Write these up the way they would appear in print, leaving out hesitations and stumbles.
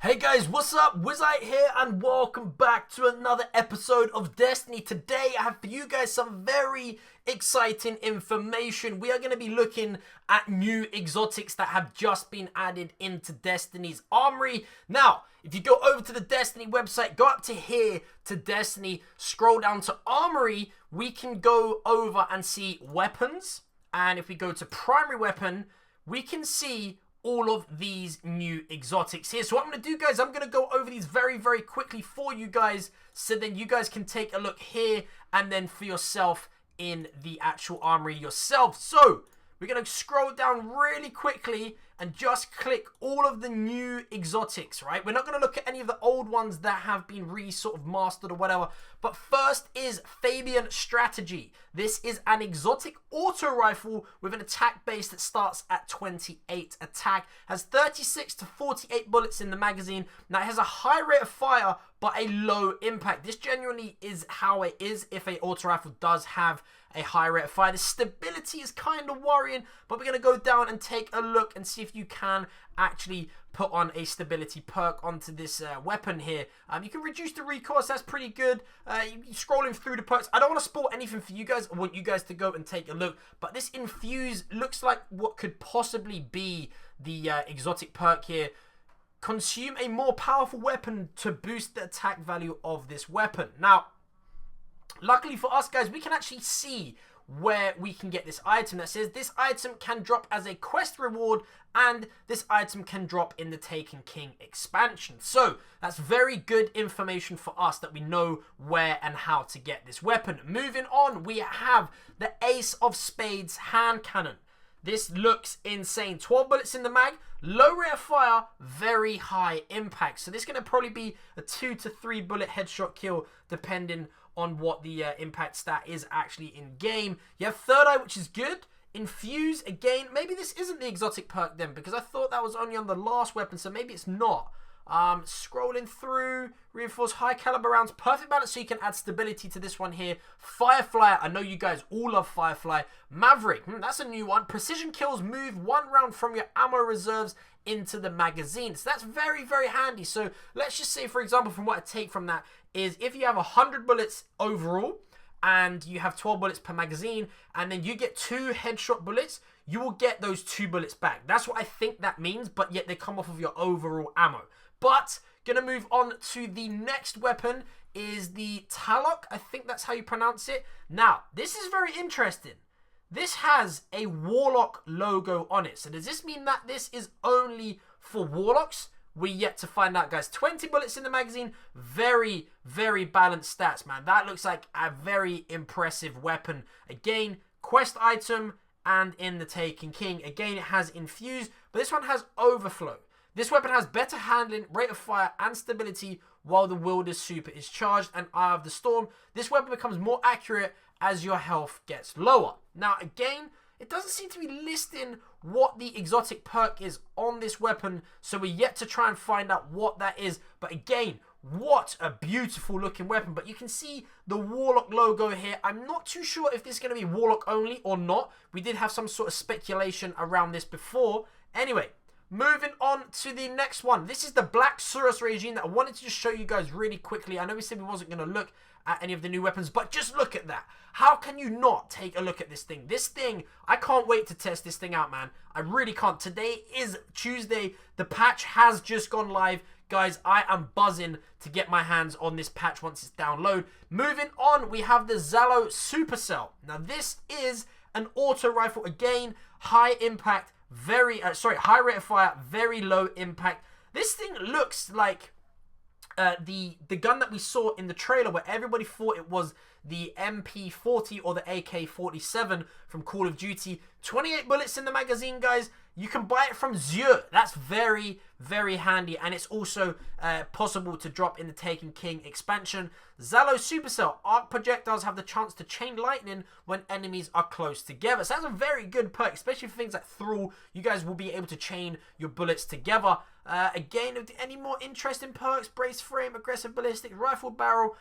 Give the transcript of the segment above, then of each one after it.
Hey guys, what's up? Wizzite here and welcome back to another episode of Destiny. Today I have for you guys some very exciting information. We are going to be looking at new exotics that have just been added into Destiny's Armoury. Now, if you go over to the Destiny website, go up to here to Destiny, scroll down to Armoury, we can go over and see weapons. And if we go to primary weapon, we can see all of these new exotics here. So what I'm going to do, guys, I'm going to go over these very, very quickly for you guys, so then you guys can take a look here and then for yourself in the actual armory yourself. So we're going to scroll down really quickly and just click all of the new exotics, right? We're not going to look at any of the old ones that have been sort of mastered or whatever. But first is Fabian Strategy. This is an exotic auto rifle with an attack base that starts at 28 attack. Has 36 to 48 bullets in the magazine. Now it has a high rate of fire but a low impact. This genuinely is how it is if a auto rifle does have a high rate of fire. The stability is kind of worrying, but we're going to go down and take a look and see if you can actually put on a stability perk onto this weapon here. You can reduce the recoil, so that's pretty good. You're scrolling through the perks. I don't want to spoil anything for you guys. I want you guys to go and take a look. But this Infuse looks like what could possibly be the exotic perk here. Consume a more powerful weapon to boost the attack value of this weapon. Now, luckily for us, guys, we can actually see where we can get this item that says this item can drop as a quest reward and this item can drop in the Taken King expansion. So that's very good information for us that we know where and how to get this weapon. Moving on, we have the Ace of Spades hand cannon. This looks insane. 12 bullets in the mag, low rate of fire, very high impact. So this is going to probably be a 2 to 3 bullet headshot kill depending on what the impact stat is actually in game. You have Third Eye, which is good. Infuse, again, maybe this isn't the exotic perk then, because I thought that was only on the last weapon, so maybe it's not. Scrolling through, reinforce high caliber rounds, perfect balance, so you can add stability to this one here. Firefly, I know you guys all love Firefly. Maverick, that's a new one. Precision kills move 1 round from your ammo reserves into the magazine. So that's very, very handy. So let's just say, for example, from what I take from that is if you have 100 bullets overall and you have 12 bullets per magazine and then you get 2 headshot bullets, you will get those 2 bullets back. That's what I think that means, but yet they come off of your overall ammo. But gonna move on to the next weapon is the Talok. I think that's how you pronounce it. Now, this is very interesting. This has a Warlock logo on it. So does this mean that this is only for Warlocks? We're yet to find out, guys. 20 bullets in the magazine. Very, very balanced stats, man. That looks like a very impressive weapon. Again, quest item and in the Taken King. Again, it has Infuse, but this one has Overflow. This weapon has better handling, rate of fire, and stability while the Wilder's super is charged and Eye of the Storm. This weapon becomes more accurate as your health gets lower. Now, again, it doesn't seem to be listing what the exotic perk is on this weapon, so we're yet to try and find out what that is. But again, what a beautiful looking weapon. But you can see the Warlock logo here. I'm not too sure if this is going to be Warlock only or not. We did have some sort of speculation around this before. Anyway, moving on to the next one. This is the Black Suros regime that I wanted to just show you guys really quickly. I know we said we wasn't going to look at any of the new weapons, but just look at that. How can you not take a look at this thing? This thing, I can't wait to test this thing out, man. I really can't. Today is Tuesday. The patch has just gone live. Guys, I am buzzing to get my hands on this patch once it's downloaded. Moving on, we have the Zalo Supercell. Now, this is an auto rifle. Again, high impact, high rate of fire, very low impact. This thing looks like the gun that we saw in the trailer where everybody thought it was the MP40 or the AK-47 from Call of Duty. 28 bullets in the magazine, guys. You can buy it from Zure. That's very, very handy. And it's also possible to drop in the Taken King expansion. Zalo Supercell. Arc projectiles have the chance to chain lightning when enemies are close together. So that's a very good perk, especially for things like Thrall. You guys will be able to chain your bullets together. Again, any more interesting perks? Brace frame, aggressive ballistic, rifle barrel.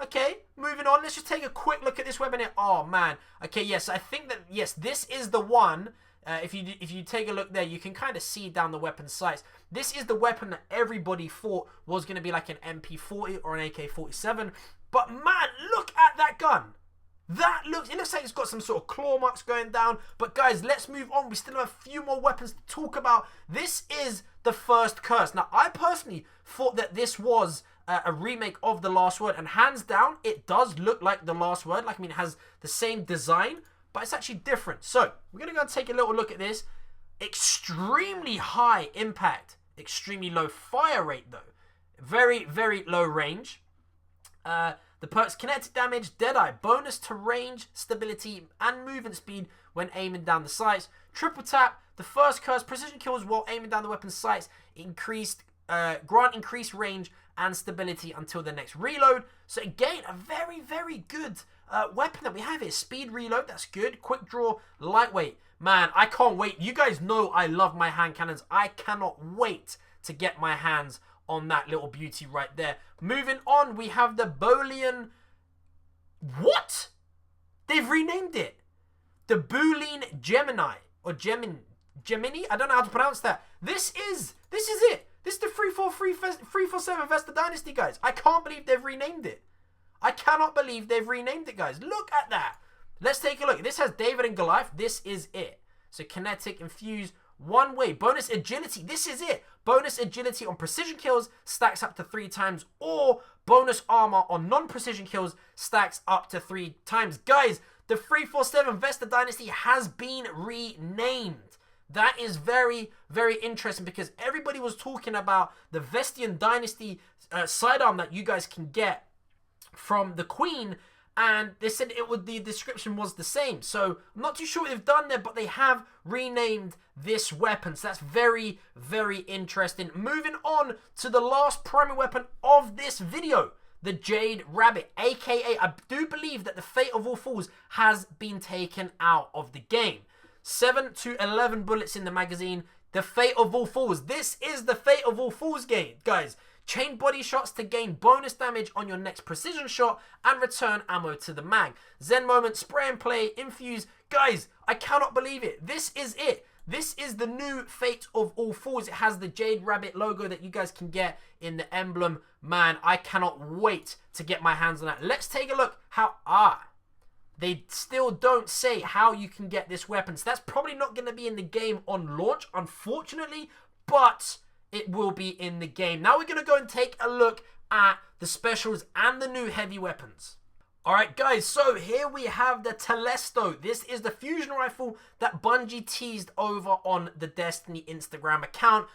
Okay, moving on. Let's just take a quick look at this weapon here. Oh, man. Okay, yes, I think that, yes, this is the one If you take a look there, you can kind of see down the weapon sights. This is the weapon that everybody thought was going to be like an MP40 or an AK-47. But man, look at that gun. It looks like it's got some sort of claw marks going down. But guys, let's move on. We still have a few more weapons to talk about. This is the first curse. Now, I personally thought that this was a remake of The Last Word. And hands down, it does look like The Last Word. Like, I mean, it has the same design, but it's actually different. So, we're going to go and take a little look at this. Extremely high impact. Extremely low fire rate, though. Very, very low range. The perks: kinetic damage, Deadeye, bonus to range, stability, and movement speed when aiming down the sights. Triple tap, the first curse: precision kills while aiming down the weapon's sights. Grant increased range and stability until the next reload. So again, a very, very good weapon that we have here. Speed reload, that's good. Quick draw, lightweight. Man, I can't wait. You guys know I love my hand cannons. I cannot wait to get my hands on that little beauty right there. Moving on, we have the Boolean... What? They've renamed it. The Boolean Gemini. Or Gemini? I don't know how to pronounce that. This is it. This is the 347 Vesta Dynasty, guys. I can't believe they've renamed it. I cannot believe they've renamed it, guys. Look at that. Let's take a look. This has David and Goliath. This is it. So kinetic, infuse, one way. Bonus agility. This is it. Bonus agility on precision kills stacks up to 3 times. Or bonus armor on non-precision kills stacks up to 3 times. Guys, the 347 Vesta Dynasty has been renamed. That is very, very interesting because everybody was talking about the Vestian Dynasty sidearm that you guys can get from the Queen, and they said the description was the same. So I'm not too sure what they've done there, but they have renamed this weapon. So that's very, very interesting. Moving on to the last primary weapon of this video, the Jade Rabbit, aka I do believe that the Fate of All Fools has been taken out of the game. 7 to 11 bullets in the magazine. The Fate of All Fools. This is the Fate of All Fools game, guys. Chain body shots to gain bonus damage on your next precision shot and return ammo to the mag. Zen moment, spray and play, infuse. Guys, I cannot believe it. This is it. This is the new Fate of All Fools. It has the Jade Rabbit logo that you guys can get in the emblem. Man, I cannot wait to get my hands on that. Let's take a look how... They still don't say how you can get this weapon. So that's probably not going to be in the game on launch, unfortunately. But it will be in the game. Now we're going to go and take a look at the specials and the new heavy weapons. Alright guys, so here we have the Telesto. This is the fusion rifle that Bungie teased over on the Desitny Instagram account.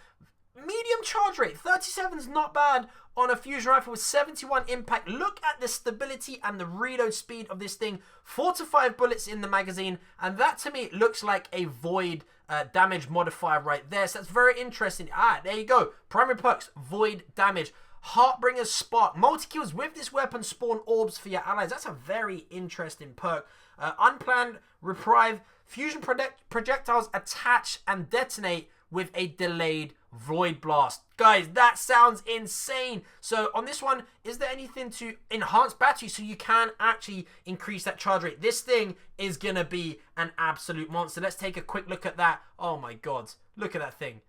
Medium charge rate, 37 is not bad on a fusion rifle with 71 impact. Look at the stability and the reload speed of this thing. 4 to 5 bullets in the magazine, and that to me looks like a void damage modifier right there. So that's very interesting. There you go. Primary perks, void damage. Heartbringer's Spark. Multi-kills with this weapon spawn orbs for your allies. That's a very interesting perk. Unplanned Reprieve. Fusion projectiles attach and detonate with a delayed Void Blast. Guys, that sounds insane. So on this one, is there anything to enhance battery so you can actually increase that charge rate? This thing is going to be an absolute monster. Let's take a quick look at that. Oh my god. Look at that thing.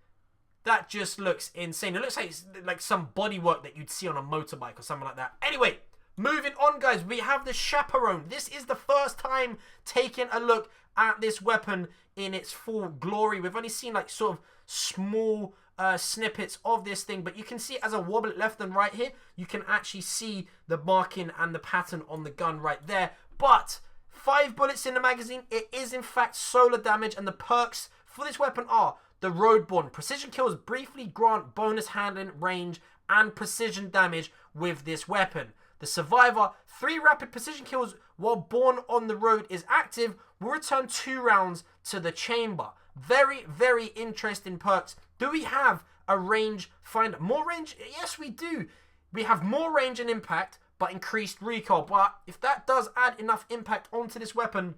That just looks insane. It looks like it's like some bodywork that you'd see on a motorbike or something like that. Anyway, moving on, guys. We have the Chaperone. This is the first time taking a look at this weapon in its full glory. We've only seen like sort of small snippets of this thing, but you can see it as I wobble it left and right here. You can actually see the marking and the pattern on the gun right there. But 5 bullets in the magazine. It is in fact solar damage, and the perks for this weapon are the Roadborn. Precision kills briefly grant bonus handling, range, and precision damage with this weapon. The Survivor, 3 rapid precision kills while Born on the Road is active will return 2 rounds to the chamber. Very, very interesting perks. Do we have a range finder? More range? Yes, we do. We have more range and impact, but increased recoil. But if that does add enough impact onto this weapon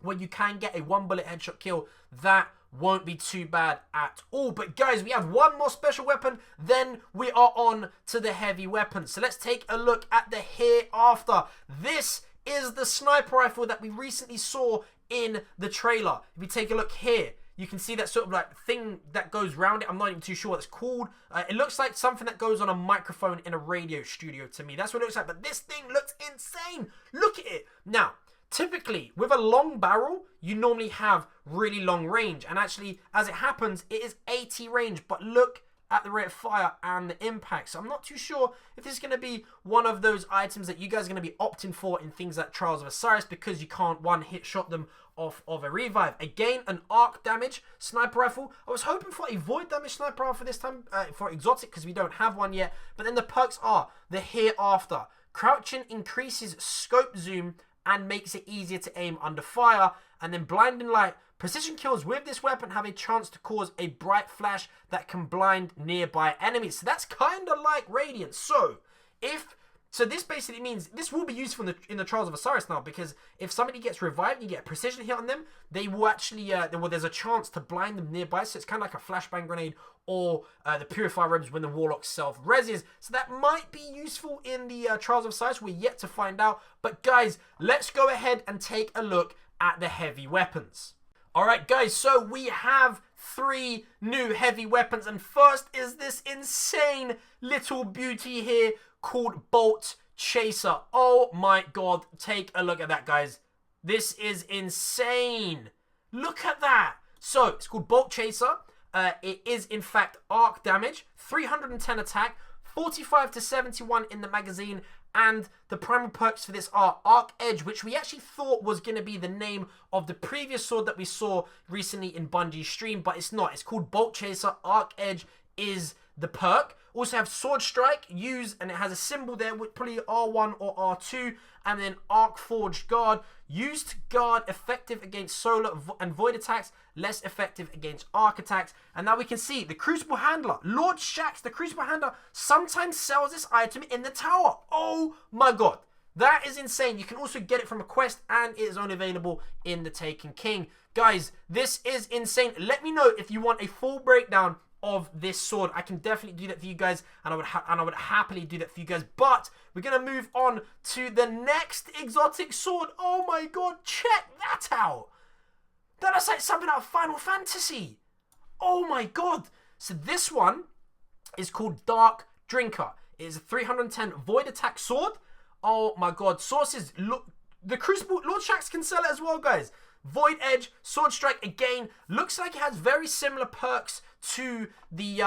where you can get a 1-bullet headshot kill, that won't be too bad at all. But guys, we have one more special weapon, then we are on to the heavy weapons. So let's take a look at the Hereafter. This is the sniper rifle that we recently saw in the trailer. If you take a look here, You can see that sort of like thing that goes around it. I'm not even too sure what it's called. It looks like something that goes on a microphone in a radio studio to me. That's what it looks like. But this thing looks insane. Look at it. Now, typically, with a long barrel, you normally have really long range. And actually, as it happens, it is 80 range. But look at the rate of fire and the impact. So I'm not too sure if this is going to be one of those items that you guys are going to be opting for in things like Trials of Osiris, because you can't one-hit shot them off of a revive. Again, an arc damage sniper rifle. I was hoping for a void damage sniper rifle this time for exotic, because we don't have one yet. But then the perks are the hereafter. Crouching increases scope zoom and makes it easier to aim under fire. And then blinding light. Precision kills with this weapon have a chance to cause a bright flash that can blind nearby enemies. So that's kind of like Radiant. So this basically means this will be useful in the Trials of Osiris now, because if somebody gets revived and you get a precision hit on them, they will actually, there's a chance to blind them nearby. So it's kind of like a flashbang grenade or the Purifier Robes when the Warlock self-reses. So that might be useful in the Trials of Osiris. We're yet to find out. But guys, let's go ahead and take a look at the heavy weapons. Alright guys, so we have 3 new heavy weapons, and first is this insane little beauty here called Bolt Chaser. Oh my god, take a look at that, guys. This is insane. Look at that. So, it's called Bolt Chaser. It is in fact arc damage, 310 attack, 45 to 71 in the magazine, and the primal perks for this are Arc Edge, which we actually thought was going to be the name of the previous sword that we saw recently in Bungie's stream, but it's not. It's called Bolt Chaser. Arc Edge is the perk. Also have Sword Strike, use, and it has a symbol there with probably R1 or R2, and then Arc Forged Guard, used to guard, effective against solar and void attacks, less effective against arc attacks. And now we can see the Crucible Handler, Lord Shaxx, the Crucible Handler, sometimes sells this item in the tower. Oh my god, that is insane. You can also get it from a quest, and it is only available in the Taken King. Guys, this is insane. Let me know if you want a full breakdown of this sword. I can definitely do that for you guys, and I would happily do that for you guys. But we're gonna move on to the next exotic sword. Oh my god, check that out. That looks like something out of Final Fantasy. Oh my god. So this one is called Dark Drinker. It is a 310 void attack sword. Oh my god. Sources, look, the Crucible, Lord Shaxx can sell it as well, guys. Void Edge, Sword Strike again. Looks like it has very similar perks to the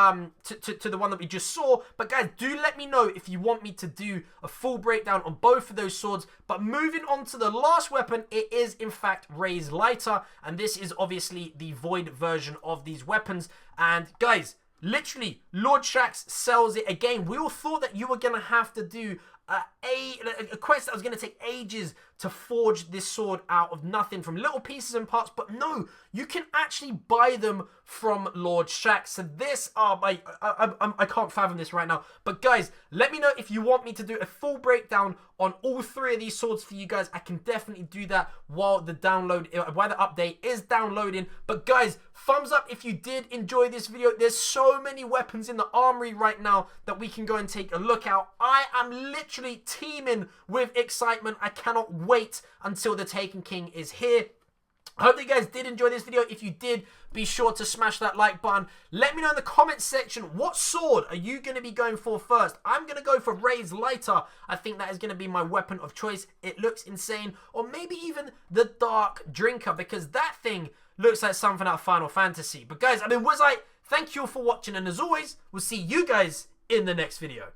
to the one that we just saw. But guys, do let me know if you want me to do a full breakdown on both of those swords. But moving on to the last weapon, it is in fact Raze-Lighter, and this is obviously the void version of these weapons. And guys, literally, Lord Shaxx sells it again. We all thought that you were gonna have to do a quest that was going to take ages to forge this sword out of nothing from little pieces and parts, but no, you can actually buy them from Lord Shaxx. So this, I can't fathom this right now. But guys, let me know if you want me to do a full breakdown on all 3 of these swords for you guys. I can definitely do that while the update is downloading. But guys, thumbs up if you did enjoy this video. There's so many weapons in the armory right now that we can go and take a look at. I am literally teeming with excitement. I cannot wait until the Taken King is here. I hope that you guys did enjoy this video. If you did, be sure to smash that like button. Let me know in the comments section, what sword are you going to be going for first? I'm going to go for Raze-Lighter. I think that is going to be my weapon of choice. It looks insane. Or maybe even the Dark Drinker, because that thing looks like something out of Final Fantasy. But guys, I've been Wizzite. Thank you all for watching, and as always, we'll see you guys in the next video.